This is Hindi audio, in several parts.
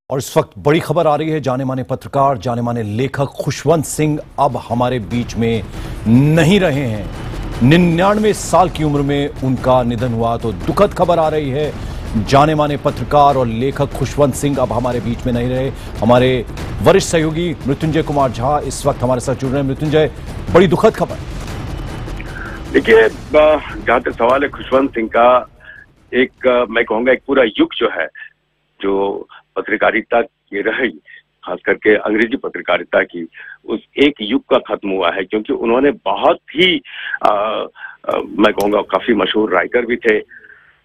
और इस वक्त बड़ी खबर आ रही है। जाने माने पत्रकार, जाने माने लेखक खुशवंत सिंह अब हमारे बीच में नहीं रहे हैं। 99 साल की उम्र में उनका निधन हुआ। तो दुखद खबर आ रही है। जाने माने पत्रकार और लेखक खुशवंत सिंह अब हमारे बीच में नहीं रहे। हमारे वरिष्ठ सहयोगी मृत्युंजय कुमार झा इस वक्त हमारे साथ जुड़ रहे हैं। मृत्युंजय, बड़ी दुखद खबर। देखिए, जहां तक सवाल है खुशवंत सिंह का, मैं कहूंगा एक पूरा युग जो है, जो पत्रकारिता की रही, खास करके अंग्रेजी पत्रकारिता की, उस एक युग का खत्म हुआ है। क्योंकि उन्होंने बहुत ही मैं कहूंगा काफी मशहूर राइटर भी थे,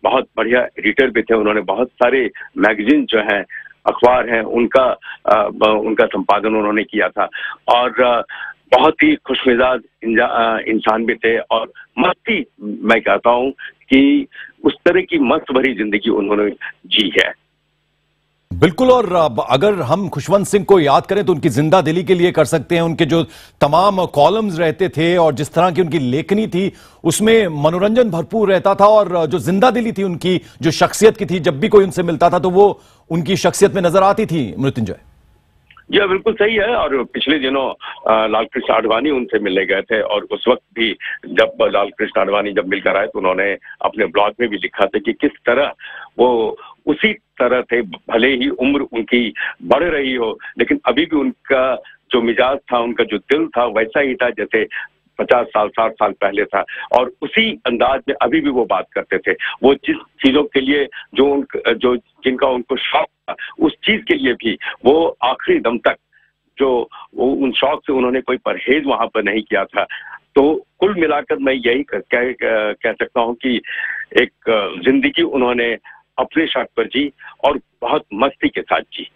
बहुत बढ़िया एडिटर भी थे। उन्होंने बहुत सारे मैगजीन जो हैं, अखबार हैं, उनका संपादन उन्होंने किया था। और बहुत ही खुशमिजाज इंसान भी थे। और मस्ती, मैं कहता हूं कि उस तरह की मस्त भरी जिंदगी उन्होंने जी है। बिल्कुल। और अगर हम खुशवंत सिंह को याद करें तो उनकी जिंदा दिली के लिए कर सकते हैं। उनके जो तमाम कॉलम्स रहते थे और जिस तरह की उनकी लेखनी थी, उसमें मनोरंजन भरपूर रहता था। और जो जिंदा दिली थी उनकी, जो शख्सियत की थी, जब भी कोई उनसे मिलता था तो वो उनकी शख्सियत में नजर आती थी। मृत्युंजय जी बिल्कुल सही है। और पिछले दिनों लालकृष्ण आडवाणी उनसे मिलने गए थे। और उस वक्त भी जब लालकृष्ण आडवाणी जब मिलकर आए तो उन्होंने अपने ब्लॉग में भी लिखा था कि किस तरह वो उसी तरह थे, भले ही उम्र उनकी बढ़ रही हो, लेकिन अभी भी उनका जो मिजाज था, उनका जो दिल था, वैसा ही था जैसे 50 साल 60 साल पहले था। और उसी अंदाज में अभी भी वो बात करते थे। वो जिस चीजों के लिए जो जिनका उनको शौक था, उस चीज के लिए भी वो आखिरी दम तक वो उन शौक से उन्होंने कोई परहेज वहां पर नहीं किया था। तो कुल मिलाकर मैं यही कह सकता हूं कि एक जिंदगी उन्होंने अपने शौक पर जी और बहुत मस्ती के साथ जी।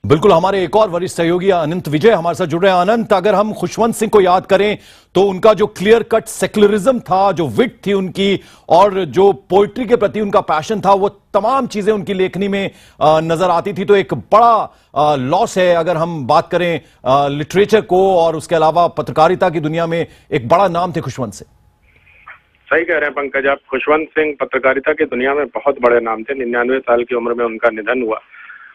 बिल्कुल। हमारे एक और वरिष्ठ सहयोगी अनंत विजय हमारे साथ जुड़ रहे हैं। अनंत, अगर हम खुशवंत सिंह को याद करें तो उनका जो क्लियर कट सेक्युलरिज्म था, जो विट थी उनकी, और जो पोइट्री के प्रति उनका पैशन था, वो तमाम चीजें उनकी लेखनी में नजर आती थी। तो एक बड़ा लॉस है अगर हम बात करें लिटरेचर को, और उसके अलावा पत्रकारिता की दुनिया में एक बड़ा नाम थे खुशवंत सिंह। सही कह रहे हैं पंकज आप। खुशवंत सिंह पत्रकारिता की दुनिया में बहुत बड़े नाम थे। 99 साल की उम्र में उनका निधन हुआ।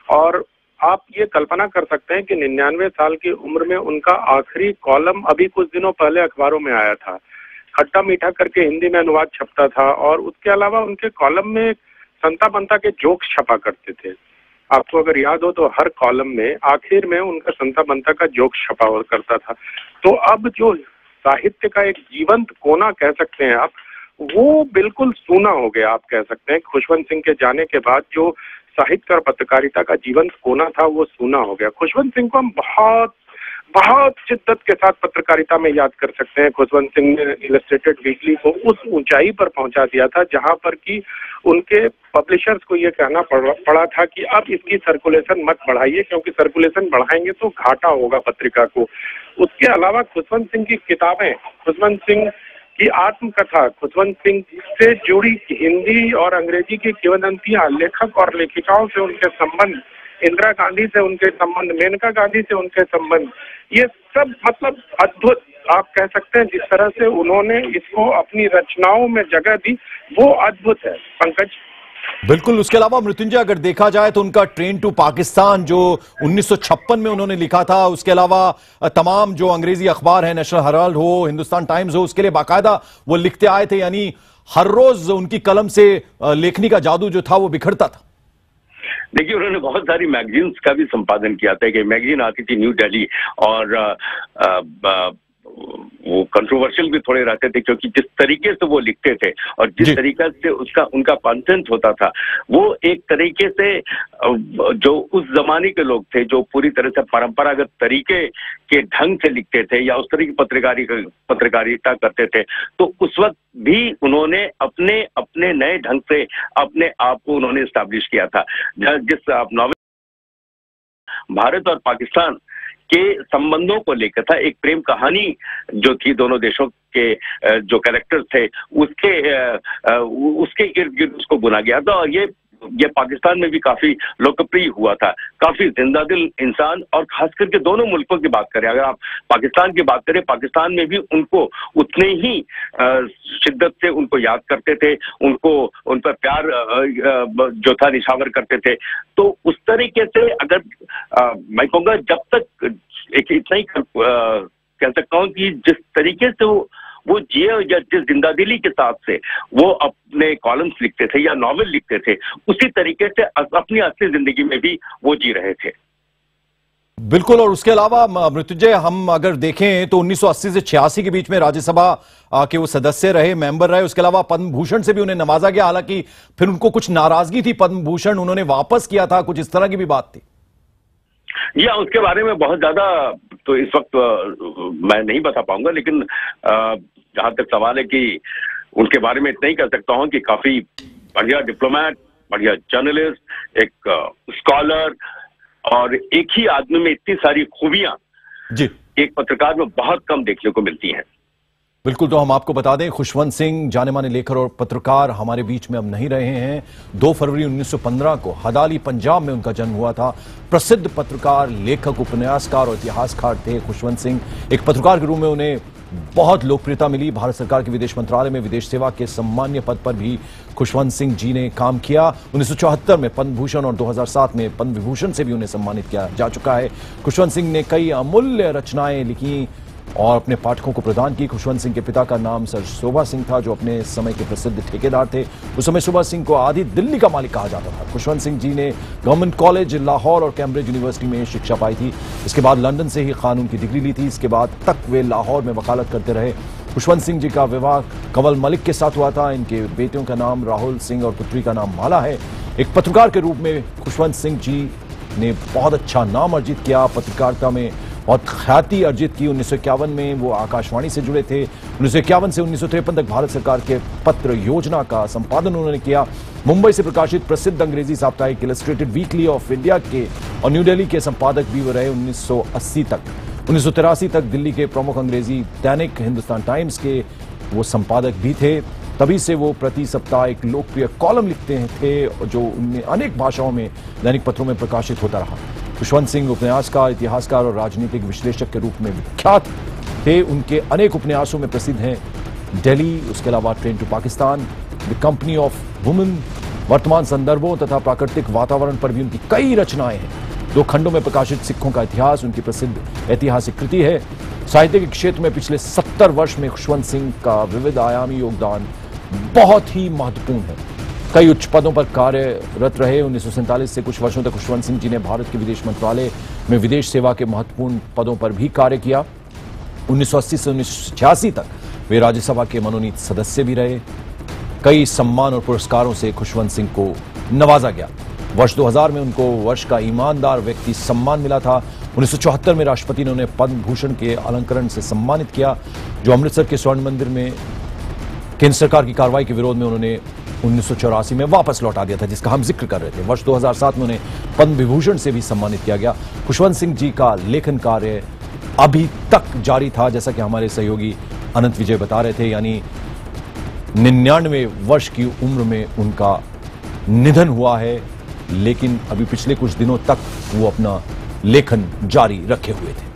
और आप ये कल्पना कर सकते हैं कि 99 साल की उम्र में उनका आखिरी कॉलम अभी कुछ दिनों पहले अखबारों में आया था। खट्टा मीठा करके हिंदी में अनुवाद छपता था। और उसके अलावा उनके कॉलम में संता बंता के जोक्स छपा करते थे। आपको अगर याद हो तो हर कॉलम में आखिर में उनका संता बंता का जोक्स छपा हुआ करता था। तो अब जो साहित्य का एक जीवंत कोना कह सकते हैं आप, वो बिल्कुल सूना हो गया। आप कह सकते हैं खुशवंत सिंह के जाने के बाद जो साहित्य और पत्रकारिता का जीवंत कोना था, वो सूना हो गया। खुशवंत सिंह को हम बहुत बहुत शिद्दत के साथ पत्रकारिता में याद कर सकते हैं। खुशवंत सिंह ने इलस्ट्रेटेड वीकली को उस ऊंचाई पर पहुंचा दिया था जहां पर कि उनके पब्लिशर्स को ये कहना पड़ा था कि अब इसकी सर्कुलेशन मत बढ़ाइए, क्योंकि सर्कुलेशन बढ़ाएंगे तो घाटा होगा पत्रिका को। उसके अलावा खुशवंत सिंह की किताबें, खुशवंत सिंह की आत्मकथा, खुशवंत सिंह से जुड़ी हिंदी और अंग्रेजी की किंवदंतियां, लेखक और लेखिकाओं से उनके संबंध, इंदिरा गांधी से उनके संबंध, मेनका गांधी से उनके संबंध, ये सब मतलब अद्भुत। आप कह सकते हैं जिस तरह से उन्होंने इसको अपनी रचनाओं में जगह दी, वो अद्भुत है पंकज। बिल्कुल। उसके अलावा मृत्युंजय, अगर देखा जाए तो उनका ट्रेन टू पाकिस्तान जो 1956 में उन्होंने लिखा था, उसके अलावा तमाम जो अंग्रेजी अखबार है, नेशनल हेराल्ड हो, हिंदुस्तान टाइम्स हो, उसके लिए बाकायदा वो लिखते आए थे। यानी हर रोज उनकी कलम से लेखनी का जादू जो था वो बिखरता था। देखिए, उन्होंने बहुत सारी मैगजीन्स का भी संपादन किया था। कि मैगजीन आती थी न्यू दिल्ली, और वो कंट्रोवर्शियल भी थोड़े रहते थे, क्योंकि जिस तरीके से वो लिखते थे और जिस तरीके से उनका कंटेंट होता था, वो एक तरीके से जो उस जमाने के लोग थे, जो पूरी तरह से परंपरागत तरीके के ढंग से लिखते थे या उस तरह की पत्रकारिता करते थे, तो उस वक्त भी उन्होंने अपने नए ढंग से अपने आप को उन्होंने एस्टैब्लिश किया था। जिस नॉवेल भारत और पाकिस्तान के संबंधों को लेकर था, एक प्रेम कहानी जो थी दोनों देशों के जो कैरेक्टर्स थे, उसके इर्द गिर्द उसको बुना गया था। और ये ये पाकिस्तान में भी काफी लोकप्रिय हुआ था। काफी जिंदादिल इंसान, और खास करके दोनों मुल्कों की बात करें, अगर आप पाकिस्तान की बात करें, पाकिस्तान में भी उनको उतने ही शिद्दत से उनको याद करते थे, उनको उन पर प्यार जो था निछावर करते थे। तो उस तरीके से अगर मैं कहूँगा जब तक एक इतना ही कह सकता हूँ कि जिस तरीके से वो जिए या जिस जिंदादिली के साथ से वो अपने कॉलम्स लिखते थे या नॉवेल लिखते थे, उसी तरीके से अपनी असली जिंदगी में भी वो जी रहे थे। बिल्कुल। और उसके अलावा मृत्युंजय, हम अगर देखें तो 1980 से 86 के बीच में राज्यसभा के वो सदस्य रहे, मेंबर रहे। उसके अलावा पद्म भूषण से भी उन्हें नवाजा गया, हालांकि फिर उनको कुछ नाराजगी थी, पद्म भूषण उन्होंने वापस किया था, कुछ इस तरह की भी बात थी। या उसके बारे में बहुत ज्यादा तो इस वक्त मैं नहीं बता पाऊंगा, लेकिन जहां तक सवाल है कि उनके बारे में इतना ही कह सकता हूं कि काफी बढ़िया डिप्लोमेट, बढ़िया जर्नलिस्ट, एक स्कॉलर, और एक ही आदमी में इतनी सारी खूबियां जी एक पत्रकार में बहुत कम देखने को मिलती हैं। बिल्कुल। तो हम आपको बता दें, खुशवंत सिंह जाने माने लेखक और पत्रकार हमारे बीच में अब नहीं रहे हैं। 2 फरवरी 1915 को हदाली पंजाब में उनका जन्म हुआ था। प्रसिद्ध पत्रकार, लेखक, उपन्यासकार और इतिहासकार थे खुशवंत सिंह। एक पत्रकार के रूप में उन्हें बहुत लोकप्रियता मिली। भारत सरकार के विदेश मंत्रालय में विदेश सेवा के सम्मान्य पद पर भी खुशवंत सिंह जी ने काम किया। 1974 में पद्म भूषण और 2007 में पद्म विभूषण से भी उन्हें सम्मानित किया जा चुका है। खुशवंत सिंह ने कई अमूल्य रचनाएं लिखी और अपने पाठकों को प्रदान की। खुशवंत सिंह के पिता का नाम सर शोभा सिंह था, जो अपने समय के प्रसिद्ध ठेकेदार थे। उस समय शोभा सिंह को आधी दिल्ली का मालिक कहा जाता था। खुशवंत सिंह जी ने गवर्नमेंट कॉलेज लाहौर और कैम्ब्रिज यूनिवर्सिटी में शिक्षा पाई थी। इसके बाद लंदन से ही कानून की डिग्री ली थी। इसके बाद तक वे लाहौर में वकालत करते रहे। खुशवंत सिंह जी का विवाह कंवल मलिक के साथ हुआ था। इनके बेटियों का नाम राहुल सिंह और पुत्री का नाम माला है। एक पत्रकार के रूप में खुशवंत सिंह जी ने बहुत अच्छा नाम अर्जित किया, पत्रकारिता में बहुत ख्याति अर्जित की। 1951 में वो आकाशवाणी से जुड़े थे। 1951 से 1953 तक भारत सरकार के पत्र योजना का संपादन उन्होंने किया। मुंबई से प्रकाशित प्रसिद्ध अंग्रेजी साप्ताहिक इलस्ट्रेटेड वीकली ऑफ इंडिया के और न्यू दिल्ली के संपादक भी वो रहे 1980 तक। 1983 तक दिल्ली के प्रमुख अंग्रेजी दैनिक हिंदुस्तान टाइम्स के वो संपादक भी थे। तभी से वो प्रति सप्ताह एक लोकप्रिय कॉलम लिखते थे, जो उनमें अनेक भाषाओं में दैनिक पत्रों में प्रकाशित होता रहा। खुशवंत सिंह उपन्यासकार, इतिहासकार और राजनीतिक विश्लेषक के रूप में विख्यात थे। उनके अनेक उपन्यासों में प्रसिद्ध हैं दिल्ली, उसके अलावा train to Pakistan, the company of women. वर्तमान संदर्भों तथा प्राकृतिक वातावरण पर भी उनकी कई रचनाएं हैं। 2 खंडों में प्रकाशित सिखों का इतिहास उनकी प्रसिद्ध ऐतिहासिक कृति है। साहित्य के क्षेत्र में पिछले 70 वर्ष में खुशवंत सिंह का विविध आयामी योगदान बहुत ही महत्वपूर्ण है। कई उच्च पदों पर कार्यरत रहे। 1947 से कुछ वर्षों तक खुशवंत सिंह जी ने भारत के विदेश मंत्रालय में विदेश सेवा के महत्वपूर्ण पदों पर भी कार्य किया। 1980 से 1986 तक वे राज्यसभा के मनोनीत सदस्य भी रहे। कई सम्मान और पुरस्कारों से खुशवंत सिंह को नवाजा गया। वर्ष 2000 में उनको वर्ष का ईमानदार व्यक्ति सम्मान मिला था। 1974 में राष्ट्रपति ने उन्हें पद्म भूषण के अलंकरण से सम्मानित किया, जो अमृतसर के स्वर्ण मंदिर में केंद्र सरकार की कार्रवाई के विरोध में उन्होंने 1984 में वापस लौटा दिया था, जिसका हम जिक्र कर रहे थे। वर्ष 2007 में उन्हें पद्म विभूषण से भी सम्मानित किया गया। खुशवंत सिंह जी का लेखन कार्य अभी तक जारी था, जैसा कि हमारे सहयोगी अनंत विजय बता रहे थे। यानी 99 वर्ष की उम्र में उनका निधन हुआ है, लेकिन अभी पिछले कुछ दिनों तक वो अपना लेखन जारी रखे हुए थे।